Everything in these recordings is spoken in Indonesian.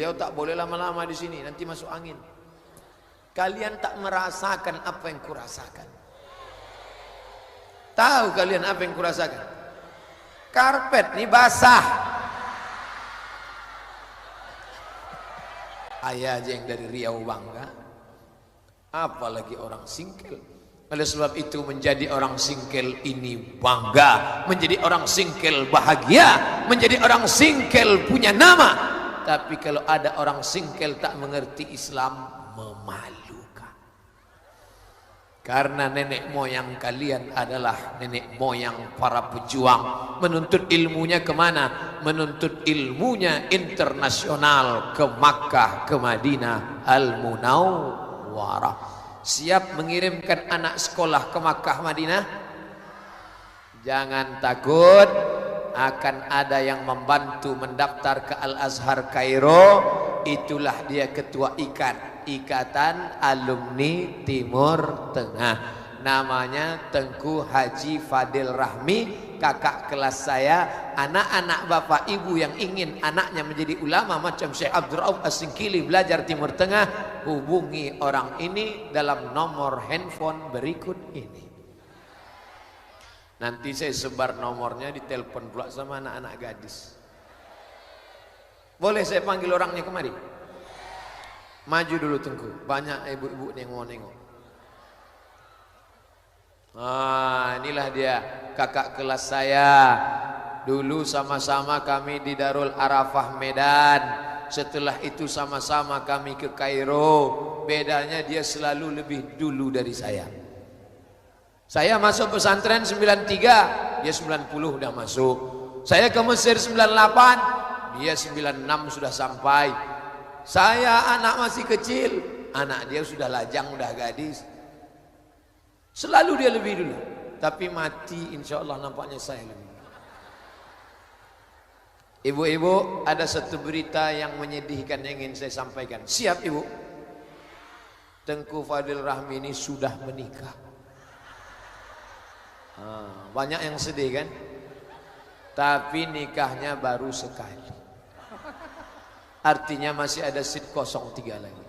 Beliau tak boleh lama-lama di sini, nanti masuk angin. Kalian tak merasakan apa yang kurasakan. Tahu kalian apa yang kurasakan? Karpet ini basah. Ayah aja yang dari Riau bangga, apalagi orang singkel. Oleh sebab itu menjadi orang singkel ini bangga, menjadi orang singkel bahagia, menjadi orang singkel punya nama. Tapi kalau ada orang singkel tak mengerti Islam, memalukan. Karena nenek moyang kalian adalah nenek moyang para pejuang. Menuntut ilmunya kemana? Menuntut ilmunya internasional, ke Makkah, ke Madinah Al-Munawwarah. Siap mengirimkan anak sekolah ke Makkah Madinah? Jangan takut, akan ada yang membantu mendaftar ke Al-Azhar Kairo. Itulah dia ketua Ikatan Alumni Timur Tengah. Namanya Tengku Haji Fadil Rahmi, kakak kelas saya. Anak-anak bapak ibu yang ingin anaknya menjadi ulama macam Syekh Abdul Rauf As-Singkili belajar Timur Tengah, hubungi orang ini dalam nomor handphone berikut ini. Nanti saya sebar nomornya, ditelepon pula sama anak-anak gadis. Boleh saya panggil orangnya kemari? Maju dulu Tengku, banyak ibu-ibu nengok-nengok. Inilah dia kakak kelas saya. Dulu sama-sama kami di Darul Arafah Medan. Setelah itu sama-sama kami ke Kairo. Bedanya dia selalu lebih dulu dari saya. Saya masuk pesantren 93, dia 90 udah masuk. Saya ke Mesir 98, dia 96 sudah sampai. Saya anak masih kecil, anak dia sudah lajang, udah gadis. Selalu dia lebih dulu. Tapi mati insya Allah nampaknya saya lebih. Ibu-ibu, ada satu berita yang menyedihkan yang ingin saya sampaikan. Siap ibu? Tengku Fadil Rahmi ini sudah menikah. Banyak yang sedih kan? Tapi nikahnya baru sekali. Artinya masih ada seat kosong 3 lagi.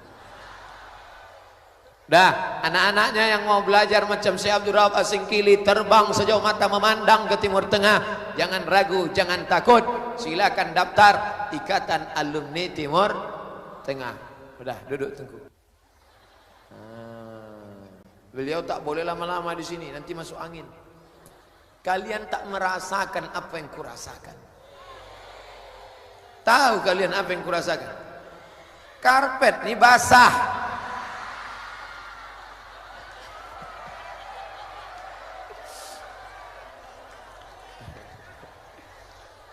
Dah, anak-anaknya yang mau belajar macam Syekh Abdul Rauf As-Singkili, terbang sejauh mata memandang ke Timur Tengah. Jangan ragu, jangan takut. Silakan daftar Ikatan Alumni Timur Tengah. Udah, duduk Tengku. Beliau tak boleh lama-lama di sini, nanti masuk angin. Kalian tak merasakan apa yang kurasakan. Tahu kalian apa yang kurasakan? Karpet ini basah.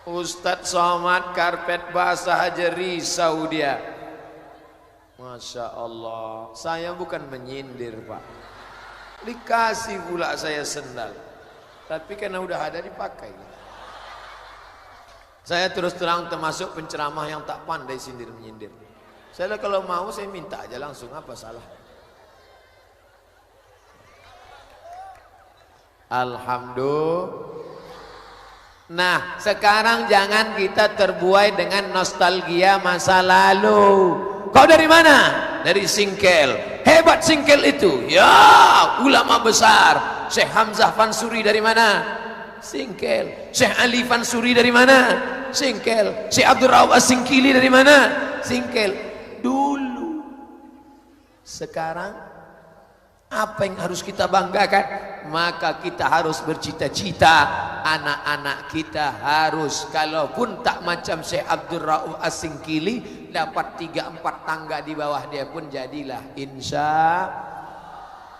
Ustadz Somad karpet basah aja risau dia. Masya Allah. Saya bukan menyindir Pak. Dikasih pula saya sendal. Tapi karena udah ada dipakai. Saya terus terang termasuk penceramah yang tak pandai sindir menyindir. Saya kalau mau saya minta aja langsung, apa salah? Alhamdulillah. Nah, sekarang jangan kita terbuai dengan nostalgia masa lalu. Kau dari mana? Dari Singkel. Hebat Singkel itu. Ya, ulama besar. Syekh Hamzah Fansuri dari mana? Singkel. Syekh Ali Fansuri dari mana? Singkel. Syekh Abdul Rauf As-Singkili dari mana? Singkel. Dulu. Sekarang apa yang harus kita banggakan? Maka kita harus bercita-cita. Anak-anak kita harus, kalaupun tak macam Syekh Abdul Rauf As-Singkili, dapat 3-4 tangga di bawah dia pun jadilah, insya.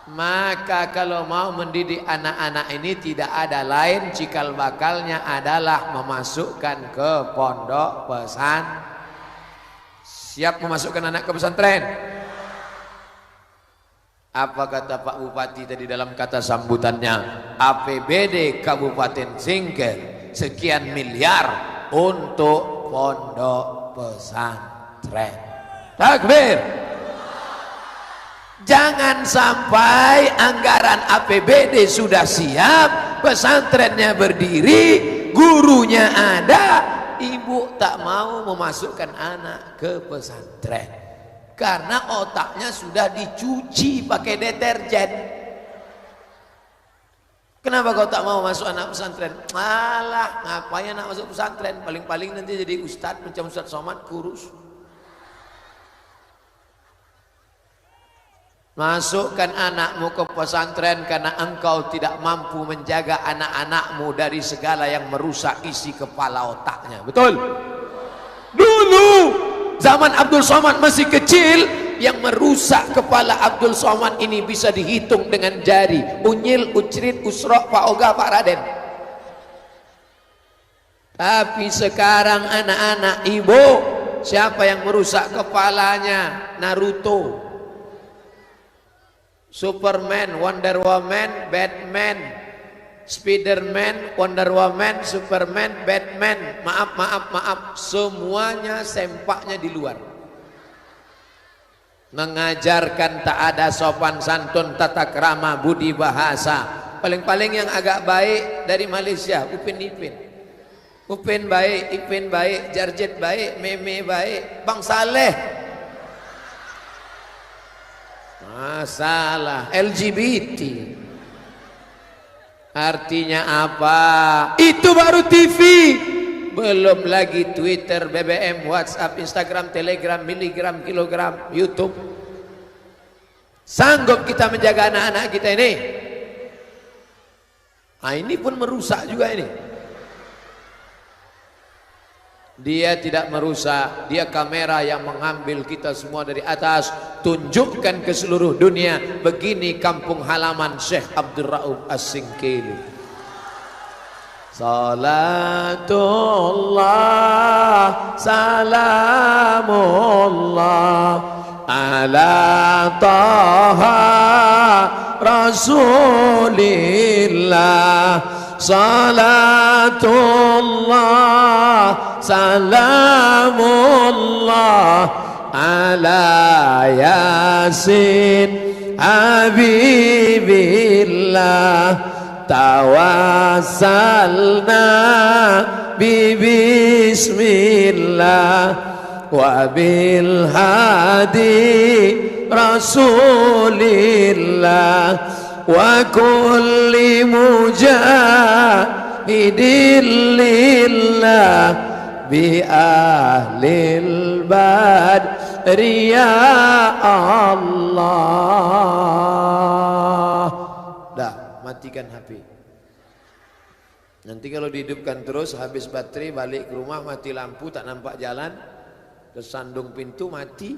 Maka kalau mau mendidik anak-anak ini tidak ada lain cikal bakalnya adalah memasukkan ke pondok pesantren. Siap memasukkan anak ke pesantren? Apa kata Pak Bupati tadi dalam kata sambutannya? APBD Kabupaten Singkel sekian miliar untuk pondok pesantren. Takbir. Jangan sampai anggaran APBD sudah siap, pesantrennya berdiri, gurunya ada, ibu tak mau memasukkan anak ke pesantren karena otaknya sudah dicuci pakai deterjen. Kenapa kau tak mau masuk anak pesantren? Alah, ngapain anak masuk pesantren? Paling-paling nanti jadi ustadz macam Ustadz Somad, kurus. Masukkan anakmu ke pesantren karena engkau tidak mampu menjaga anak-anakmu dari segala yang merusak isi kepala otaknya. Betul? Dulu zaman Abdul Somad masih kecil, yang merusak kepala Abdul Somad ini bisa dihitung dengan jari. Unyil, Ucrit, Usrok, Pak Oga, Pak Raden. Tapi sekarang anak-anak ibu, siapa yang merusak kepalanya? Naruto, Superman, Wonder Woman, Batman, Spiderman, Wonder Woman, Superman, Batman. Maaf, semuanya sempaknya di luar. Mengajarkan tak ada sopan santun, tata krama, budi bahasa. Paling-paling yang agak baik dari Malaysia, Upin Ipin. Upin baik, Ipin baik, Jarjet baik, Meme baik, Bang Saleh. Masalah LGBT. Artinya apa? Itu baru TV. Belum lagi Twitter, BBM, WhatsApp, Instagram, Telegram, miligram, kilogram, YouTube. Sanggup kita menjaga anak-anak kita ini? Nah, ini pun merusak juga ini. Dia tidak merusak, dia kamera yang mengambil kita semua dari atas, tunjukkan ke seluruh dunia, begini kampung halaman Syekh Abdul Rauf As-Singkili. Salatullah salamullah ala taha rasulillah. Salatullah salamullah ala yasin habibillah. Tawassalna bismillah wa bil hadi rasulillah wa kulli mujahidin lillah bi ahlil badri ya Allah. Dah, matikan HP. Nanti kalau dihidupkan terus, habis baterai, balik ke rumah, mati lampu, tak nampak jalan, tersandung pintu, mati.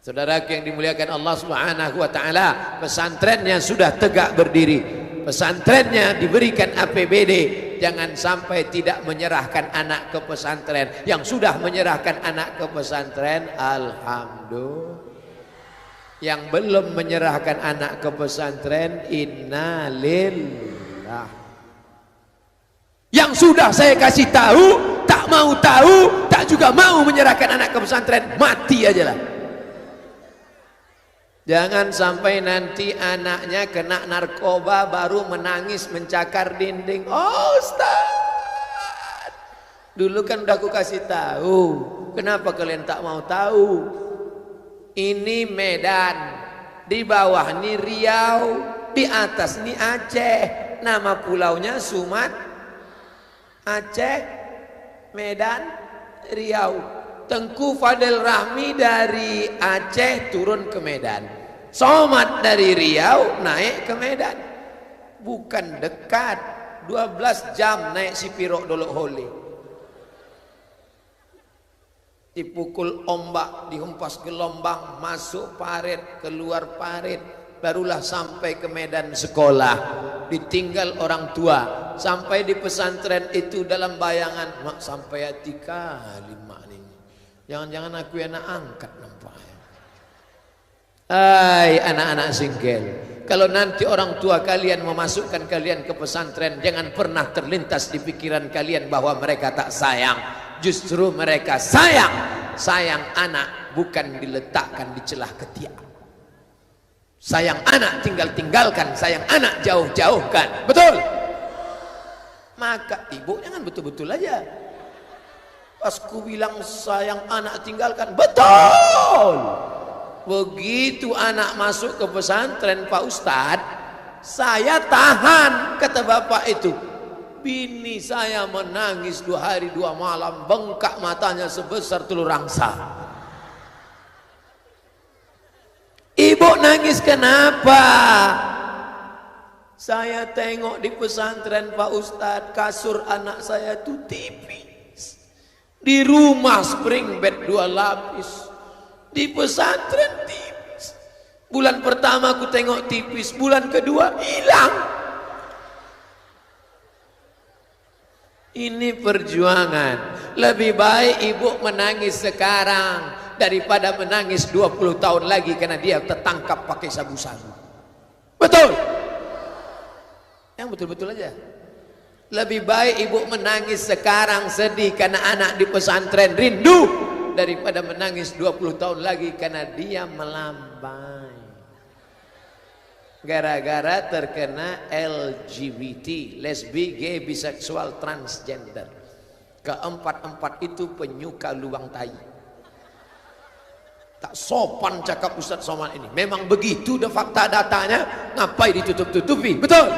Saudara yang dimuliakan Allah Subhanahu wa taala, pesantrennya sudah tegak berdiri. Pesantrennya diberikan APBD. Jangan sampai tidak menyerahkan anak ke pesantren. Yang sudah menyerahkan anak ke pesantren, alhamdulillah. Yang belum menyerahkan anak ke pesantren, innalillah. Yang sudah saya kasih tahu, tak mau tahu, tak juga mau menyerahkan anak ke pesantren, mati aja lah. Jangan sampai nanti anaknya kena narkoba baru menangis mencakar dinding. Oh Ustaz, dulu kan udah aku kasih tahu, kenapa kalian tak mau tahu? Ini Medan, di bawah ini Riau, di atas ini Aceh, nama pulaunya Sumat, Aceh, Medan, Riau. Tengku Fadel Rahmi dari Aceh turun ke Medan, Somad dari Riau naik ke Medan. Bukan dekat, 12 jam naik si Pirok Dolok Hole. Dipukul ombak, dihempas gelombang, masuk parit, keluar parit, barulah sampai ke Medan sekolah. Ditinggal orang tua. Sampai di pesantren itu dalam bayangan, mak sampai hati kali mak ini. Jangan-jangan aku yang nak angkat nampaknya. Hai anak-anak singkel, kalau nanti orang tua kalian memasukkan kalian ke pesantren, jangan pernah terlintas di pikiran kalian bahwa mereka tak sayang. Justru mereka sayang. Sayang anak bukan diletakkan di celah ketiak. Sayang anak tinggal-tinggalkan, sayang anak jauh-jauhkan. Betul? Maka ibu jangan betul-betul aja. Pas ku bilang sayang anak tinggalkan, betul. Begitu anak masuk ke pesantren Pak Ustadz, saya tahan, kata bapak itu. Bini saya menangis 2 hari 2 malam, bengkak matanya sebesar telur angsa. Ibu nangis kenapa? Saya tengok di pesantren Pak Ustadz, kasur anak saya itu tipis. Di rumah spring bed 2 lapis. Di pesantren tipis. Bulan pertama aku tengok tipis, bulan kedua hilang. Ini perjuangan. Lebih baik ibu menangis sekarang daripada menangis 20 tahun lagi karena dia tertangkap pakai sabu-sabu. Betul? Yang betul-betul aja. Lebih baik ibu menangis sekarang sedih karena anak di pesantren rindu daripada menangis 20 tahun lagi karena dia melambai gara-gara terkena LGBT, lesbi, gay, biseksual, transgender. Keempat-empat itu penyuka lubang tai. Tak sopan cakap Ustadz Somad ini. Memang begitu de fakta datanya, ngapain ditutup-tutupi? Betul?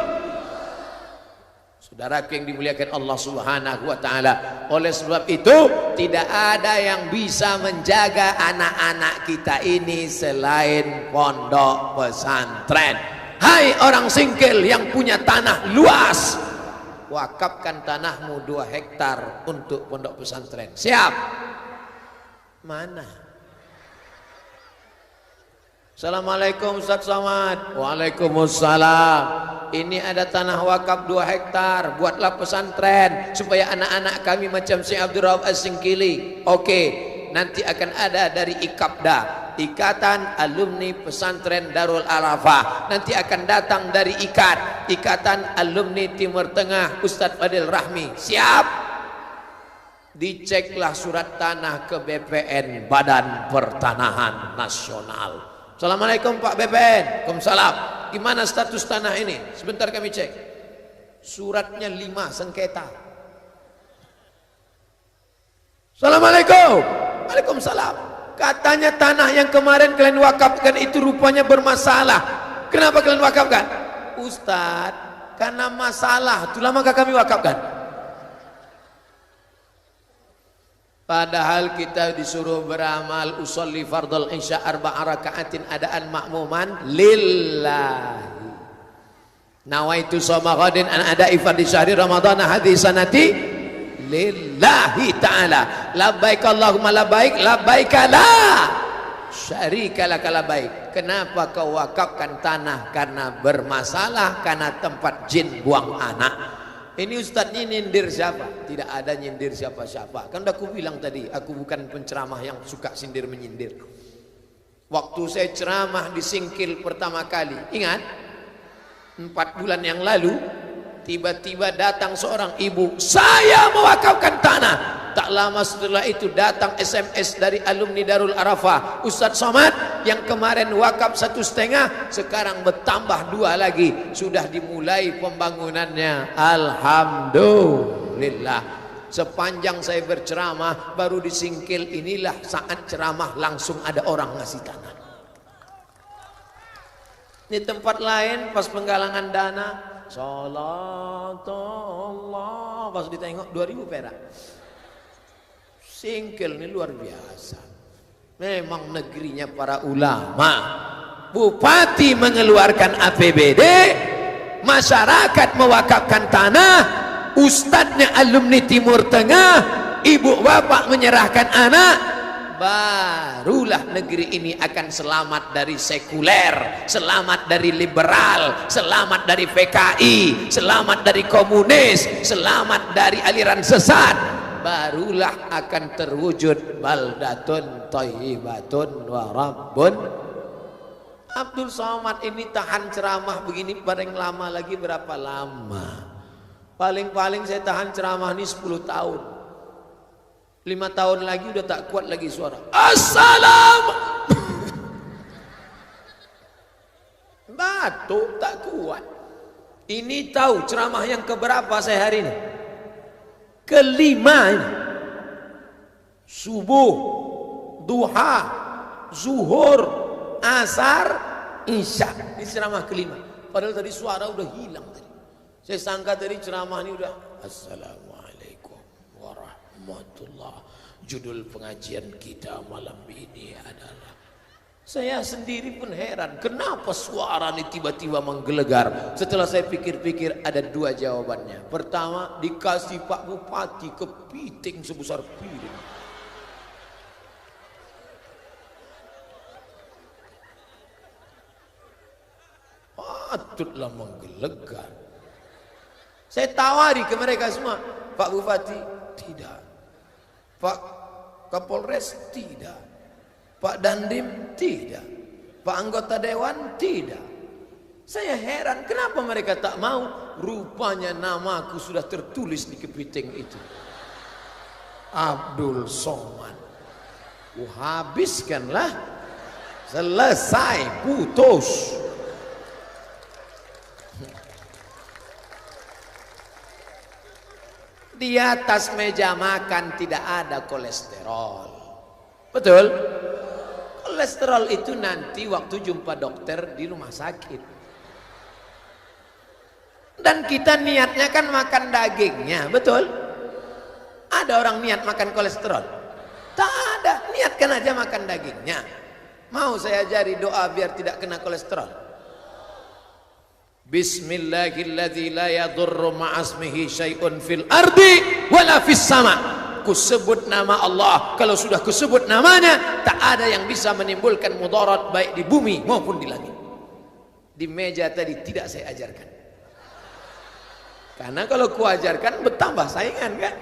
Saudaraku yang dimuliakan Allah Subhanahu wa taala. Oleh sebab itu, tidak ada yang bisa menjaga anak-anak kita ini selain pondok pesantren. Hai orang Singkil yang punya tanah luas, wakafkan tanahmu 2 hektar untuk pondok pesantren. Siap? Mana? Assalamualaikum Ustaz Somad. Waalaikumsalam. Ini ada tanah wakaf 2 hektar, buatlah pesantren supaya anak-anak kami macam Syekh Abdul Rauf As-Singkili. Oke, nanti akan ada dari IKAPDA, Ikatan Alumni Pesantren Darul Arafah. Nanti akan datang dari Ikatan Alumni Timur Tengah Ustadz Fadil Rahmi. Siap? Diceklah surat tanah ke BPN, Badan Pertanahan Nasional. Assalamualaikum Pak BPN. Waalaikumsalam. Gimana status tanah ini? Sebentar kami cek. Suratnya 5 sengketa. Assalamualaikum. Waalaikumsalam. Katanya tanah yang kemarin kalian wakafkan itu rupanya bermasalah. Kenapa kalian wakafkan? Ustadz, karena masalah. Itu lamakah kami wakafkan? Padahal kita disuruh beramal usolli fardal isya 4 rakaatin adaan makmuman lillahi. Nawaitu shoma ghadin an ada'i fardhi syahri ramadhana hadhihi sanati lillahi ta'ala. Labbaik Allahumma labbaik, labbaik la syarika laka labbaik. Kenapa kau wakafkan tanah? Karena bermasalah, karena tempat jin buang anak. Ini Ustadz ini nyindir siapa? Tidak ada nyindir siapa-siapa. Kan udah aku bilang tadi, aku bukan penceramah yang suka sindir menyindir. Waktu saya ceramah di Singkil pertama kali, ingat? 4 bulan yang lalu, tiba-tiba datang seorang ibu, saya mewakafkan tanah. Tak lama setelah itu datang SMS dari alumni Darul Arafah, Ustadz Somad yang kemarin wakaf 1,5, sekarang bertambah 2 lagi, sudah dimulai pembangunannya. Alhamdulillah. Sepanjang saya berceramah baru di Singkil inilah saat ceramah langsung ada orang ngasih tanah. Di tempat lain pas penggalangan dana, salatullah, pas ditengok 2.000 perak. Singkil ini luar biasa. Memang negerinya para ulama. Bupati mengeluarkan APBD, masyarakat mewakafkan tanah, ustadznya alumni Timur Tengah, ibu bapak menyerahkan anak, barulah negeri ini akan selamat dari sekuler, selamat dari liberal, selamat dari PKI, selamat dari komunis, selamat dari aliran sesat. Barulah akan terwujud baldatun thayyibatun wa rabbun. Abdul Somad ini tahan ceramah begini paling lama lagi berapa lama? Paling-paling saya tahan ceramah ini 10 tahun. 5 tahun lagi udah tak kuat lagi suara. Assalam. Batuk tak kuat. Ini tahu ceramah yang keberapa saya hari ini? Kelima ini. subuh, duha, zuhur, asar, isya. Ini ceramah kelima. Padahal tadi suara udah hilang tadi. Saya sangka tadi ceramah ini udah Assalamualaikum warahmatullah. Judul pengajian kita malam ini adalah, saya sendiri pun heran kenapa suara ini tiba-tiba menggelegar. Setelah saya pikir-pikir ada dua jawabannya. Pertama, dikasih Pak Bupati kepiting sebesar piring. Patutlah menggelegar. Saya tawari ke mereka semua, Pak Bupati tidak, Pak Kapolres tidak, Pak Dandim tidak, Pak anggota dewan tidak. Saya heran kenapa mereka tak mau. Rupanya namaku sudah tertulis di kepiting itu, Abdul Somad. Habiskanlah, selesai, putus. Di atas meja makan tidak ada kolesterol. Betul? Kolesterol itu nanti waktu jumpa dokter di rumah sakit. Dan kita niatnya kan makan dagingnya, betul? Ada orang niat makan kolesterol? Tak ada, niatkan aja makan dagingnya. Mau saya ajari doa biar tidak kena kolesterol? Bismillahilladzi la yadurru ma'asmihi syai'un fil ardi wala fis sama. Kusebut nama Allah, kalau sudah kusebut namanya tak ada yang bisa menimbulkan mudarat baik di bumi maupun di langit. Di meja tadi tidak saya ajarkan, karena kalau kuajarkan bertambah saingan kan.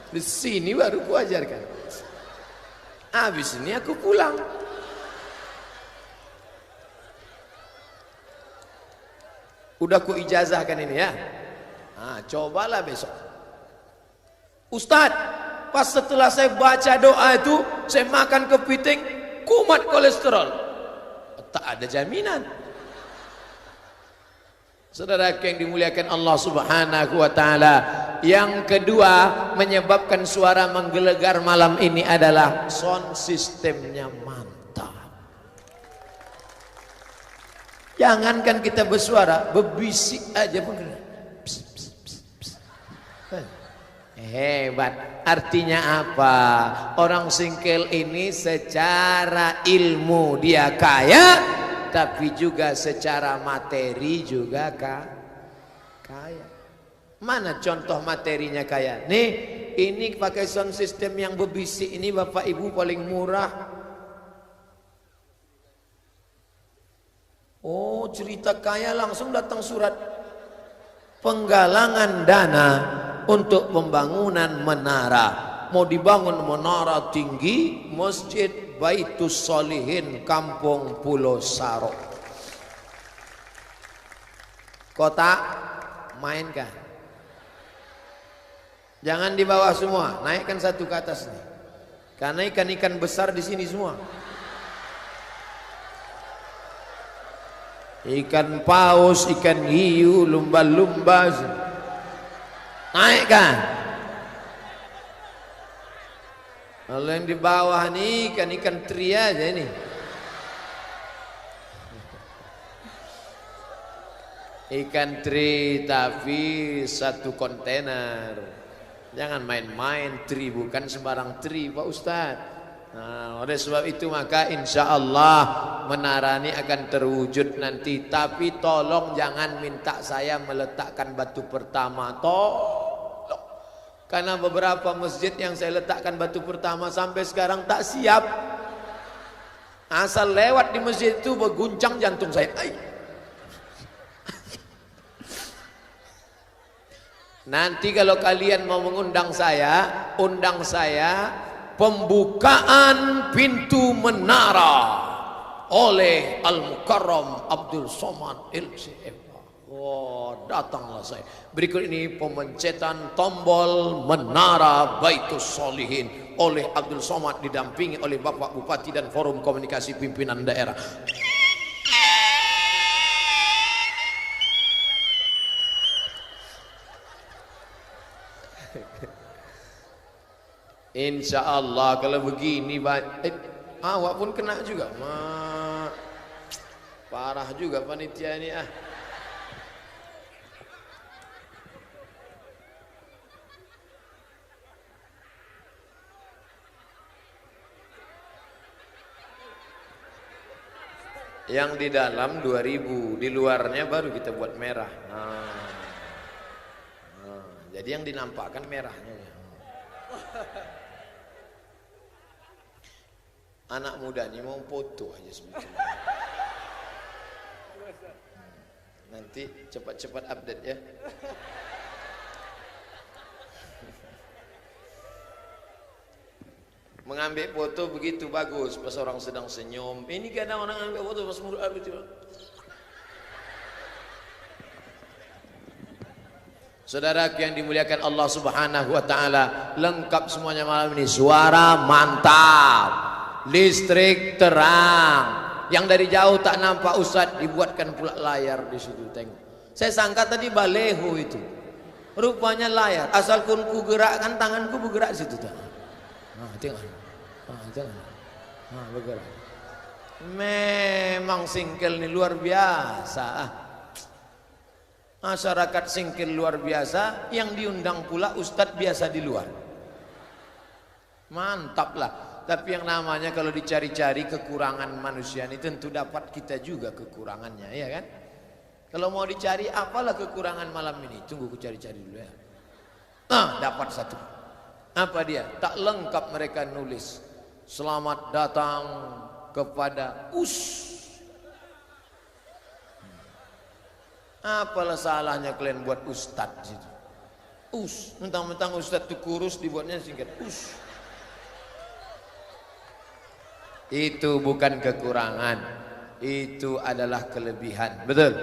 Di sini baru kuajarkan. Habis ini aku pulang. Udah ku ijazahkan ini ya. Nah, cobalah besok. Ustadz, pas setelah saya baca doa itu, saya makan kepiting, kumat kolesterol. Tak ada jaminan. Saudara yang dimuliakan Allah Subhanahu wa taala, yang kedua menyebabkan suara menggelegar malam ini adalah sound sistemnya mantap. Jangankan kita bersuara, berbisik aja pun kena. Hebat. Artinya apa? Orang Singkel ini secara ilmu dia kaya, tapi juga secara materi juga kaya. Mana contoh materinya kaya? Nih, ini pakai sound system yang berbisik ini Bapak Ibu paling murah. Oh, cerita kaya langsung datang surat penggalangan dana untuk pembangunan menara. Mau dibangun menara tinggi Masjid Baitus Solihin Kampung Pulau Saro. Kota mainkan. Jangan di bawah semua, naikkan satu ke atas nih. Karena ikan-ikan besar di sini semua. Ikan paus, ikan hiu, lumba-lumba. Naikkan. Kalau yang di bawah nih ikan-ikan teri aja ini. Ikan teri tapi satu kontainer. Jangan main-main, teri bukan sembarang teri Pak Ustadz. Nah, oleh sebab itu maka insya Allah menara ini akan terwujud nanti. Tapi tolong jangan minta saya meletakkan batu pertama. Tolong. Karena beberapa masjid yang saya letakkan batu pertama sampai sekarang tak siap. Asal lewat di masjid itu berguncang jantung saya. Nanti kalau kalian mau mengundang saya, undang saya pembukaan pintu menara oleh Al-Mukarram Abdul Somad LCM. Oh, datanglah saya. Berikut ini pemencetan tombol menara Baitus Solihin oleh Abdul Somad didampingi oleh Bapak Bupati dan Forum Komunikasi Pimpinan Daerah. Insya Allah kalau begini awak pun kena juga. Parah juga panitia ini ah. Yang di dalam 2000, di luarnya baru kita buat merah. Jadi yang dinampakkan merahnya. Anak muda ini mau foto aja sebetulnya. Nanti cepat-cepat update ya. Mengambil foto begitu bagus pas orang sedang senyum. Ini kadang orang ambil foto pas mulut habis itu. Saudara yang dimuliakan Allah Subhanahu wa taala, lengkap semuanya malam ini. Suara mantap, listrik terang. Yang dari jauh tak nampak Ustadz, dibuatkan pula layar di situ, tengok. Saya sangka tadi baleho itu. Rupanya layar. Asal ku gerakkan tanganku bergerak situ tuh. Tengok. Tengok. Bergerak. Memang Singkel ini luar biasa. Masyarakat Singkel luar biasa, yang diundang pula ustadz biasa di luar. Mantap lah. Tapi yang namanya kalau dicari-cari kekurangan manusia ini tentu dapat kita juga kekurangannya, ya kan? Kalau mau dicari apalah kekurangan malam ini? Tunggu ku cari-cari dulu ya. Dapat satu. Apa dia? Tak lengkap mereka nulis. Selamat datang kepada Apalah salahnya kalian buat ustadz situ? Mentang-mentang ustadz itu kurus dibuatnya singkat Itu bukan kekurangan, itu adalah kelebihan. Betul.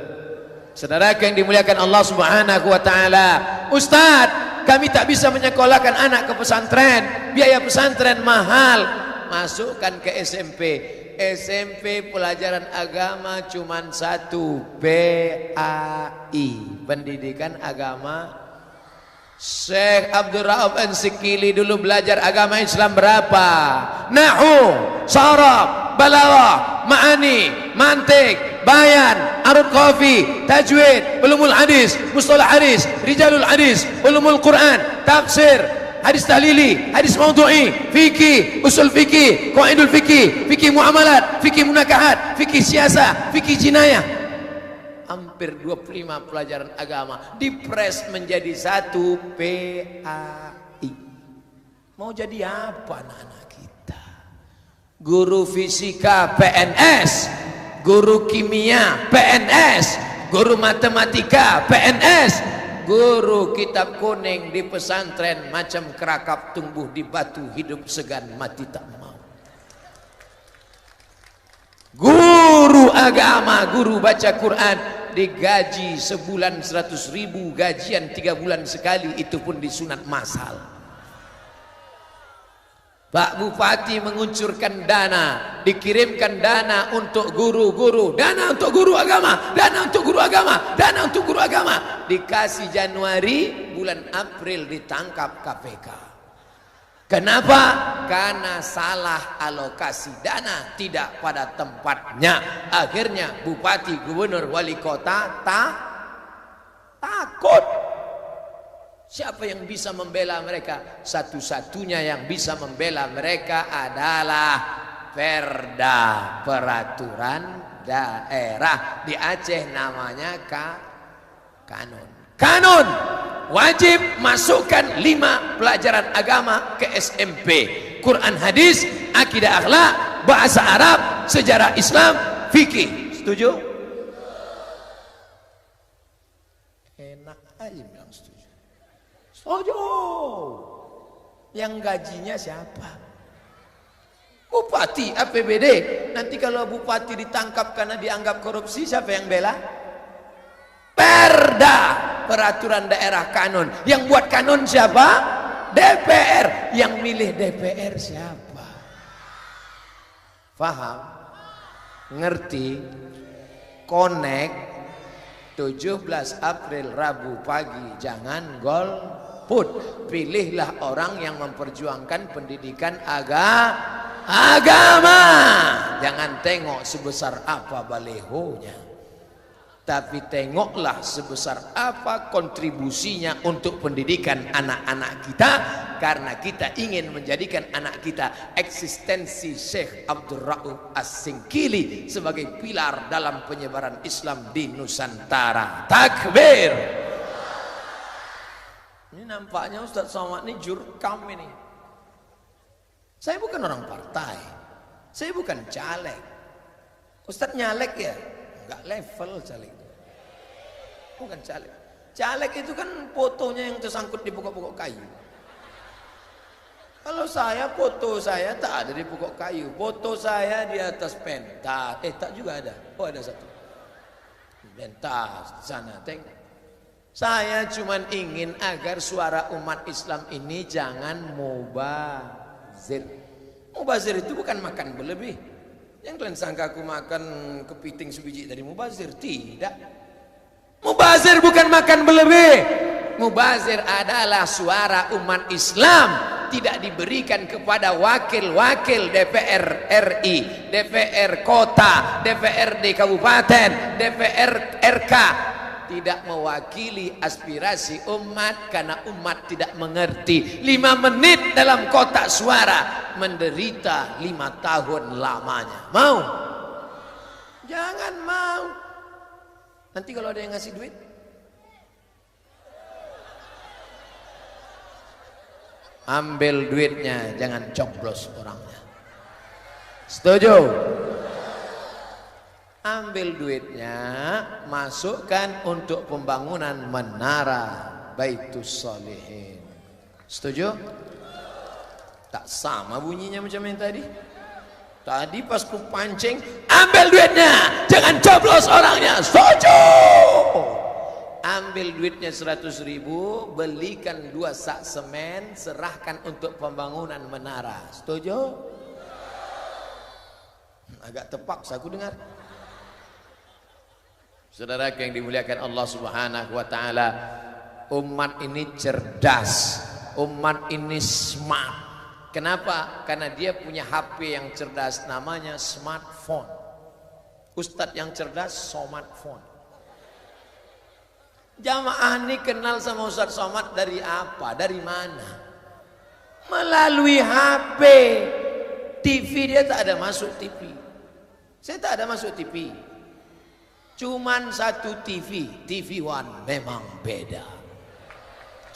Saudara yang dimuliakan Allah Subhanahu wa taala, Ustadz, kami tak bisa menyekolahkan anak ke pesantren, biaya pesantren mahal. Masukkan ke SMP. SMP pelajaran agama cuman satu, PAI, pendidikan agama. Syekh Abdul Rauf An-Sikili dulu belajar agama Islam berapa? Nahu, saraf, balaghah, ma'ani, mantik, bayan, arud qafi, tajwid, ulumul hadis, mustalah hadis, rijalul hadis, ulumul Quran, tafsir, hadis tahlili, hadis maudhu'i, fikih, usul fikih, qawaidul fikih, fikih muamalat, fikih munakahat, fikih siasah, fikih jinayah. Hampir 25 pelajaran agama dipres menjadi satu, PAI. Mau jadi apa anak-anak kita? Guru fisika PNS, guru kimia PNS, guru matematika PNS, guru kitab kuning di pesantren macam kerakap tumbuh di batu, hidup segan mati tak mau. Guru agama, guru baca Quran digaji sebulan 100.000, gajian 3 bulan sekali, itu pun disunat massal. Pak Bupati menguncurkan dana, dikirimkan dana untuk guru-guru, dana untuk guru agama, dana untuk guru agama, dana untuk guru agama. Dikasih Januari, bulan April ditangkap KPK. Kenapa? Karena salah alokasi dana, tidak pada tempatnya. Akhirnya bupati, gubernur, wali kota takut. Siapa yang bisa membela mereka? Satu-satunya yang bisa membela mereka adalah Perda, peraturan daerah. Di Aceh namanya Kanun. Kanun wajib masukkan 5 pelajaran agama ke SMP. Quran, hadis, akidah, akhlak, bahasa Arab, sejarah Islam, fikih. Setuju? Enak aja bilang setuju. Setuju. Yang gajinya siapa? Bupati, APBD. Nanti kalau bupati ditangkap karena dianggap korupsi, siapa yang bela? Perda, peraturan daerah, kanun. Yang buat kanun siapa? DPR. Yang milih DPR siapa? Faham? Ngerti? Connect. 17 April Rabu pagi, jangan apapun. Pilihlah orang yang memperjuangkan pendidikan agama. Jangan tengok sebesar apa balehonya, tapi tengoklah sebesar apa kontribusinya untuk pendidikan anak-anak kita, karena kita ingin menjadikan anak kita eksistensi Syekh Abdul Rauf As-Singkili sebagai pilar dalam penyebaran Islam di Nusantara. Takbir. Ini nampaknya Ustaz Somad ini jurkam ini. Saya bukan orang partai, saya bukan caleg. Ustaz nyalek ya? Enggak level caleg. Bukan caleg. Caleg itu kan fotonya yang tersangkut di pokok-pokok kayu. Kalau saya, foto saya tak ada di pokok kayu. Foto saya di atas pentas. Tak juga ada. Oh, ada satu. Pentas di sana, tengok. Saya cuma ingin agar suara umat Islam ini jangan mubazir. Mubazir itu bukan makan berlebih. Yang kalian sangka aku makan kepiting sebiji dari mubazir. Tidak. Mubazir bukan makan berlebih. Mubazir adalah suara umat Islam tidak diberikan kepada wakil-wakil DPR RI, DPR kota, DPRD kabupaten, DPR RK. Tidak mewakili aspirasi umat karena umat tidak mengerti. 5 menit dalam kotak suara menderita 5 tahun lamanya. Mau? Jangan mau. Nanti kalau ada yang ngasih duit, ambil duitnya, jangan coblos orangnya. Setuju? Ambil duitnya, masukkan untuk pembangunan menara Baitus Shalihin. Setuju? Tak sama bunyinya macam yang tadi. Tadi pas ku pancing, ambil duitnya, jangan coblos orangnya. Setuju? Ambil duitnya 100.000, belikan 2 sak semen, serahkan untuk pembangunan menara. Setuju? Agak terpaksa aku dengar. Saudara yang dimuliakan Allah Subhanahu wa taala, umat ini cerdas, umat ini smart. Kenapa? Karena dia punya HP yang cerdas, namanya smartphone. Ustadz yang cerdas, smartphone. Jamaah ini kenal sama Ustadz Somad dari apa? Dari mana? Melalui HP. TV dia tak ada masuk TV. Saya tak ada masuk TV. Cuman satu TV, TV One memang beda.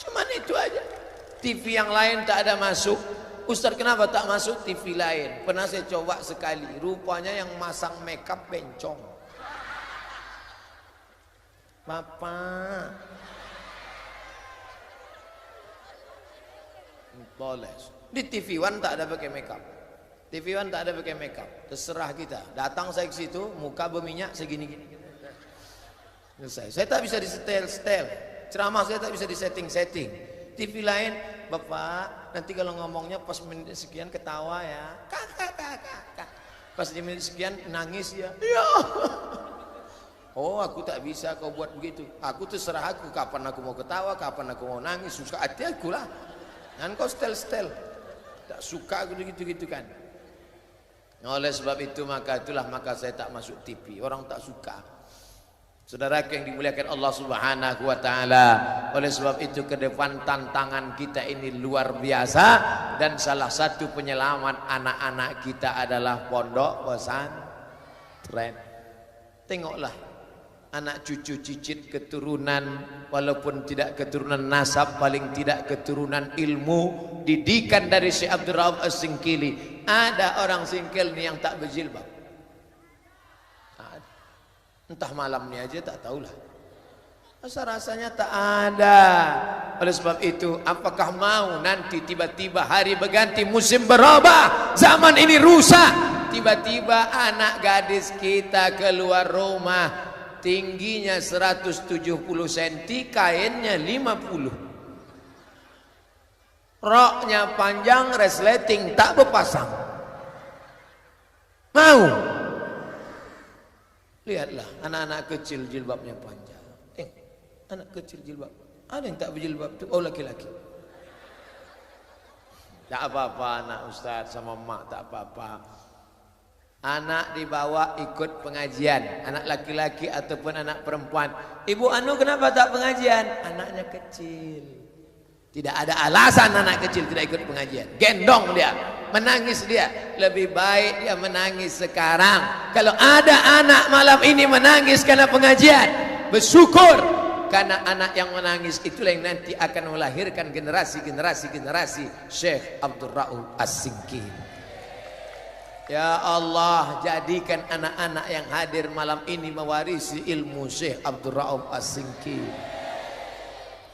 Cuman itu aja. TV yang lain tak ada masuk. Ustaz kenapa tak masuk TV lain? Pernah saya coba sekali. Rupanya yang masang makeup bencong. Bapak. Boleh. Di TV One tak ada pakai makeup. TV One tak ada pakai makeup. Terserah kita. Datang saya ke situ, muka berminyak segini-gini. Saya tak bisa disetel-setel. Ceramah saya tak bisa disetting-setting. TV lain, Bapak, nanti kalau ngomongnya pas menit sekian ketawa ya. Kakak. Pas di menit sekian nangis ya. Ya. Oh, aku tak bisa kau buat begitu. Aku terserah aku kapan aku mau ketawa, kapan aku mau nangis, suka hati aku lah. Dan kau setel-setel. Tak suka aku gitu-gitu kan. Oleh sebab itu maka saya tak masuk TV. Orang tak suka. Saudara yang dimuliakan Allah Subhanahu wa taala, oleh sebab itu ke depan tantangan kita ini luar biasa, dan salah satu penyelamat anak-anak kita adalah pondok pesantren. Tengoklah anak cucu cicit keturunan, walaupun tidak keturunan nasab, paling tidak keturunan ilmu, didikan dari Syekh Abdul Rauf As-Singkili. Ada orang Singkil nih yang tak berjilbab. Entah malamnya aja tak tahulah. Rasa-rasanya tak ada. Oleh sebab itu, apakah mau nanti tiba-tiba hari berganti, musim berubah, zaman ini rusak, tiba-tiba anak gadis kita keluar rumah tingginya 170 cm, kainnya 50, roknya panjang, resleting tak berpasang. Mau? Lihatlah anak-anak kecil jilbabnya panjang. Anak kecil jilbab. Ada yang tak berjilbab tuh? Oh, laki-laki. Tak apa-apa anak Ustaz sama mak, tak apa-apa. Anak dibawa ikut pengajian, anak laki-laki ataupun anak perempuan. Ibu Anu kenapa tak pengajian? Anaknya kecil. Tidak ada alasan anak kecil tidak ikut pengajian. Gendong dia, menangis dia. Lebih baik dia menangis sekarang. Kalau ada anak malam ini menangis karena pengajian, bersyukur. Karena anak yang menangis itulah yang nanti akan melahirkan generasi Syekh Abdul Rauf As-Singkil. Ya Allah, jadikan anak-anak yang hadir malam ini mewarisi ilmu Syekh Abdul Rauf As-Singkil.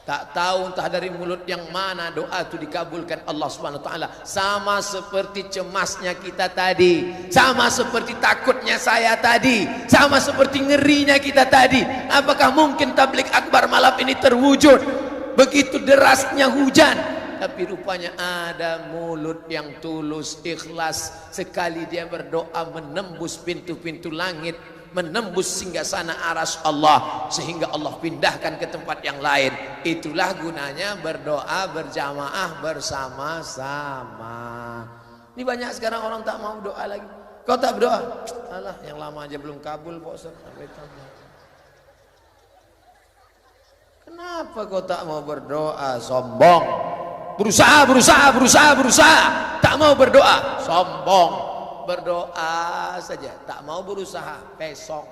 Tak tahu entah dari mulut yang mana doa itu dikabulkan Allah Subhanahu wa taala. Sama seperti cemasnya kita tadi, sama seperti takutnya saya tadi, sama seperti ngerinya kita tadi. Apakah mungkin tabligh akbar malam ini terwujud? Begitu derasnya hujan, tapi rupanya ada mulut yang tulus, ikhlas. Sekali dia berdoa menembus pintu-pintu langit, menembus singgasana aras Allah, sehingga Allah pindahkan ke tempat yang lain. Itulah gunanya berdoa berjamaah bersama-sama. Ini banyak sekarang orang tak mau doa lagi. Kau tak berdoa? Alah, yang lama aja belum kabul Pak Ustaz. Kenapa kau tak mau berdoa? Sombong. Berusaha. Tak mau berdoa. Sombong. Berdoa saja, tak mau berusaha, pesong.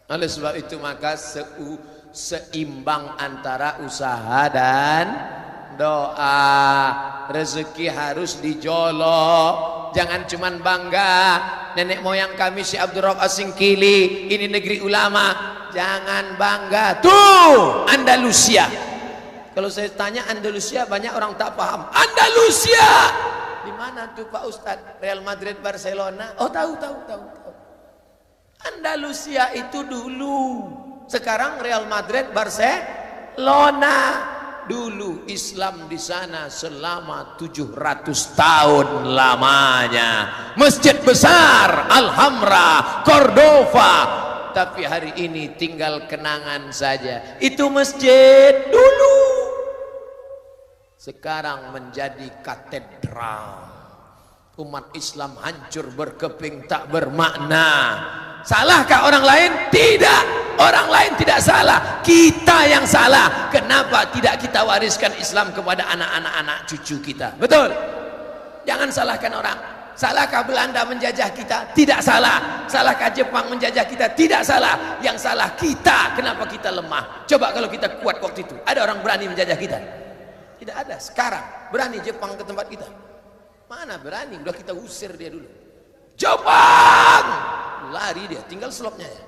Oleh sebab itu maka seimbang antara usaha dan doa. Rezeki harus dijolok. Jangan cuman bangga nenek moyang kami Syekh Abdul Rauf As-Singkili, ini negeri ulama. Jangan bangga. Tuh Andalusia. Kalau saya tanya Andalusia, banyak orang tak paham. Andalusia di mana tuh Pak Ustadz? Real Madrid, Barcelona. Oh, tahu. Andalusia itu dulu. Sekarang Real Madrid, Barcelona. Dulu Islam di sana selama 700 tahun lamanya. Masjid besar, Alhambra, Cordova. Tapi hari ini tinggal kenangan saja. Itu masjid dulu. Sekarang menjadi katedral. Umat Islam hancur berkeping tak bermakna. Salahkah orang lain? Tidak. Orang lain tidak salah. Kita yang salah. Kenapa tidak kita wariskan Islam kepada anak-anak cucu kita? Betul. Jangan salahkan orang. Salahkah Belanda menjajah kita? Tidak salah. Salahkah Jepang menjajah kita? Tidak salah. Yang salah kita. Kenapa kita lemah? Coba kalau kita kuat waktu itu, ada orang berani menjajah kita? Tidak ada. Sekarang berani Jepang ke tempat kita? Mana berani? Udah kita usir dia dulu. Jepang! Lari dia, tinggal slopnya ya.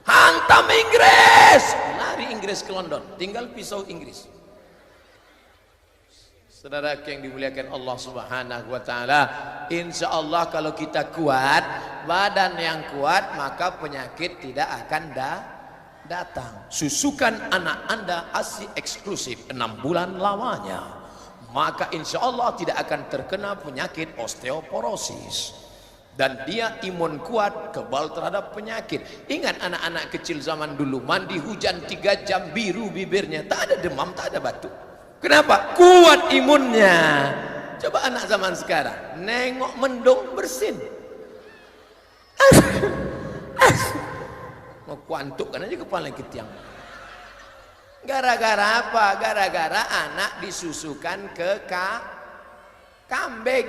Hantam Inggris! Lari Inggris ke London, tinggal pisau Inggris. Saudara yang dimuliakan Allah Subhanahu wa taala, insya Allah kalau kita kuat, badan yang kuat, maka penyakit tidak akan datang. Susukan anak Anda ASI eksklusif 6 bulan lamanya, maka insya Allah tidak akan terkena penyakit osteoporosis. Dan dia imun kuat, kebal terhadap penyakit. Ingat anak-anak kecil zaman dulu, mandi hujan 3 jam biru bibirnya, tak ada demam, tak ada batuk. Kenapa? Kuat imunnya. Coba anak zaman sekarang, nengok mendung bersin. Mau kuantukkan aja kepala ke tiang. Gara-gara apa? Gara-gara anak disusukan ke kambing.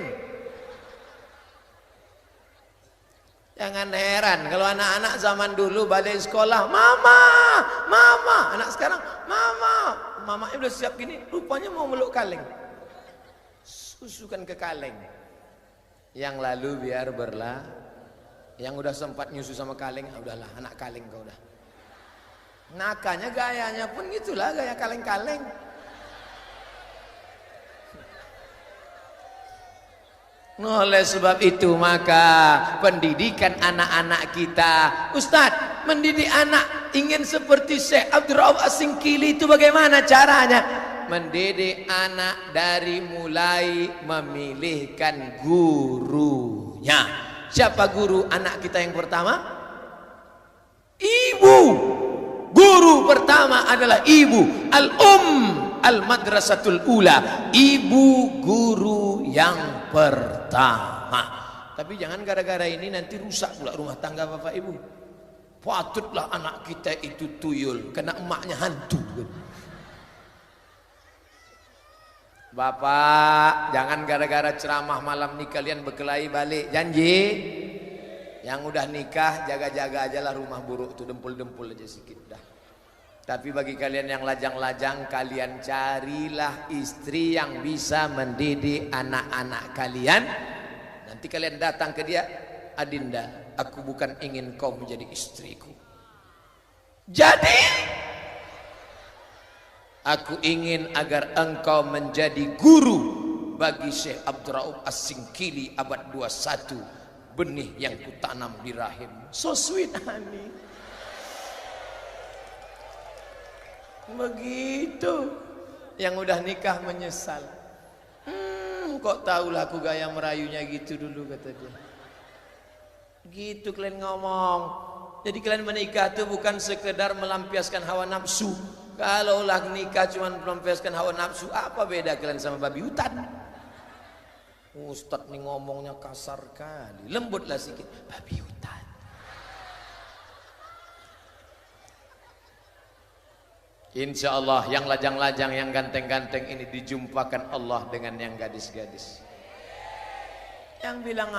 Jangan heran kalau anak-anak zaman dulu balik sekolah, mama, anak sekarang, mamanya udah siap gini, rupanya mau meluk kaleng. Susukan ke kaleng. Yang lalu biar yang udah sempat nyusu sama kaleng, udahlah anak kaleng kau udah. Nakanya gayanya pun gitulah, gaya kaleng-kaleng. Oleh sebab itu maka pendidikan anak-anak kita, Ustadz, mendidik anak ingin seperti Syekh Abdul Rauf As-Singkili itu bagaimana caranya? Mendidik anak dari mulai memilihkan gurunya. Siapa guru anak kita yang pertama? Ibu. Guru pertama adalah ibu. Al-madrasatul ula. Ibu guru yang pertama. Tapi jangan gara-gara ini nanti rusak pula rumah tangga bapak ibu. Patutlah anak kita itu tuyul, kena emaknya hantu. Bapak, jangan gara-gara ceramah malam nih kalian berkelahi balik. Janji? Yang udah nikah jaga-jaga aja lah rumah buruk tuh, dempul-dempul aja sedikit dah. Tapi bagi kalian yang lajang-lajang, kalian carilah istri yang bisa mendidik anak-anak kalian. Nanti kalian datang ke dia, Adinda, aku bukan ingin kau menjadi istriku. Jadi, aku ingin agar engkau menjadi guru bagi Syekh Abdurrauf As-Singkili abad 21. Benih yang kutanam di rahim. So sweet honey. Begitu. Yang udah nikah menyesal. Kok tahulah aku gaya merayunya gitu dulu, kata dia. Gitu kalian ngomong. Jadi kalian menikah itu bukan sekedar melampiaskan hawa nafsu. Kalau lah nikah cuma melampiaskan hawa nafsu, apa beda kalian sama babi hutan? Ustadz nih ngomongnya kasar kali. Lembutlah sedikit. Babi hutan. Insya Allah yang lajang-lajang, yang ganteng-ganteng ini dijumpakan Allah dengan yang gadis-gadis. Yang bilang